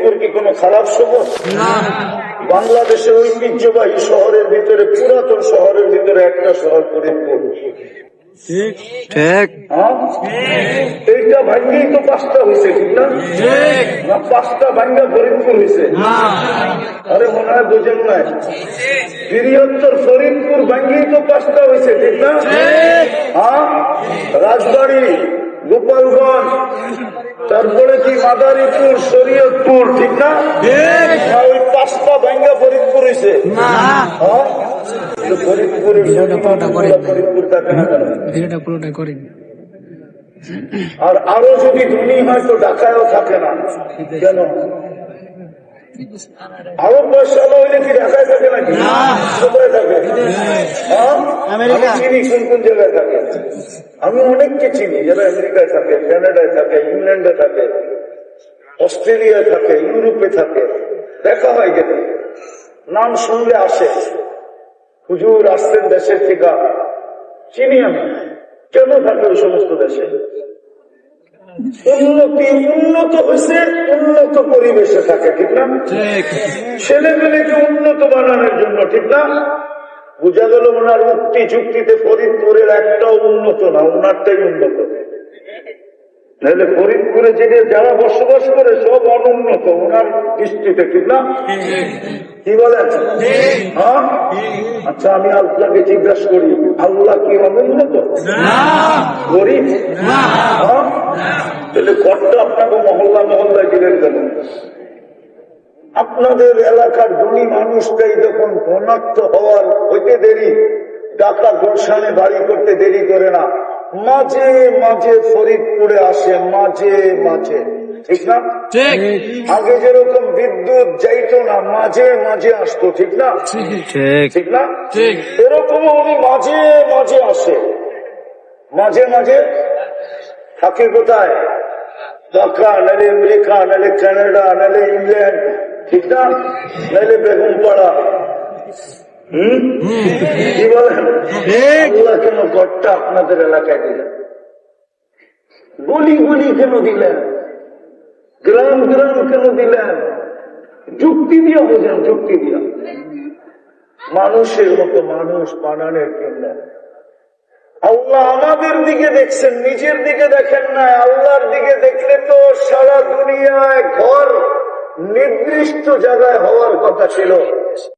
ফরিদপুর কি কোনো খারাপ শহর? বাংলাদেশের ঐতিহ্যবাহী শহরের ভিতরে, পুরাতন শহরের ভিতরে একটা শহর ফরিদপুর। এইটা ভাঙ্গেই তো 5টা হয়েছে, ঠিক না? 5টা ভাঙ্গা ফরিদপুর হয়েছে। আরে মনে হয় বোঝেন নাই, বৃহত্তর ফরিদপুর ভাঙ্গেই তো 5টা হয়েছে, ঠিক না? রাজবাড়ী, গোপালগঞ্জ, তারপরে কি মাদারীপুর, শরীয়তপুর, ঠিক না? ওই 5টা ভাঙ্গা ফরিদপুর হয়েছে। ফরিদপুরের ফরিদপুর থাকে না কেন? আর আরো যদি ধনী হয় তো ঢাকায়ও থাকে না কেন? আরো পয়সা হইলে কি ঢাকায় থাকে নাকি? কোথায় থাকে? আমি চিনি কোন কোন জায়গায় থাকে। আমি অনেককে চিনি যারা আমেরিকায় থাকে, কানাডায় থাকে, ইংল্যান্ডে থাকে, অস্ট্রেলিয়ায় থাকে, ইউরোপে থাকে। দেখা হয় গেলে নাম শুনলে আসে, হুজুর আসছেন দেশের থেকে, চিনি আমি। কেন থাকে ওই সমস্ত দেশে? উন্নত হয়েছে, উন্নত পরিবেশে থাকে, ঠিক না? ছেলে মেয়েকে উন্নত বানানোর জন্য, ঠিক না? বোঝা গেল ওনার উক্তি যুক্তিতে ফরিদপুরের একটাও উন্নত না, ওনারটাই উন্নত। নাহলে ফরিদপুরে যারা বসবাস করে সব অনুন্নত ওনার দৃষ্টিতে, ঠিক না? কি বলেন? আচ্ছা, আমি আপনাকে জিজ্ঞাসা করি, আল্লাহ কি অনুন্নত? গরিব? তাহলে ঘরটা আপনাকে মহল্লা মহল্লায় দিলেন কেন? আপনাদের এলাকার ধনী মানুষটাই যখন ধনাত্ম হওয়ার হইতে দেরি, ঢাকা গুলশানে বাড়ি করতে দেরি করে না, মাঝে মাঝে ফরিদপুরে আসে, মাঝে মাঝে, ঠিক না? আগে যেরকম বিদ্যুৎ যাইতো না, মাঝে মাঝে আসতো, ঠিক না? ঠিক না? এরকম উনি মাঝে মাঝে আসে, মাঝে মাঝে থাকে কোথায়? ঢাকা, নাহলে আমেরিকা, নাহলে কানাডা, নাহলে ইংল্যান্ড, ঠিক না? নাহলে বেগুনপাড়া। কি বলেন? আল্লাহ কেন ঘরটা আপনাদের এলাকায় দিলেন? গলি গলি কেন দিলেন? গ্রাম গ্রাম কেন দিলেন? যুক্তি দিয়া বোঝেন, যুক্তি দিয়া। মানুষের মতো মানুষ বানানোর জন্য। আল্লাহ আমাদের দিকে দেখছেন, নিজের দিকে দেখেন না। আল্লাহর দিকে দেখলে তো সারা দুনিয়ায় ঘর নির্দিষ্ট জায়গায় হওয়ার কথা ছিল।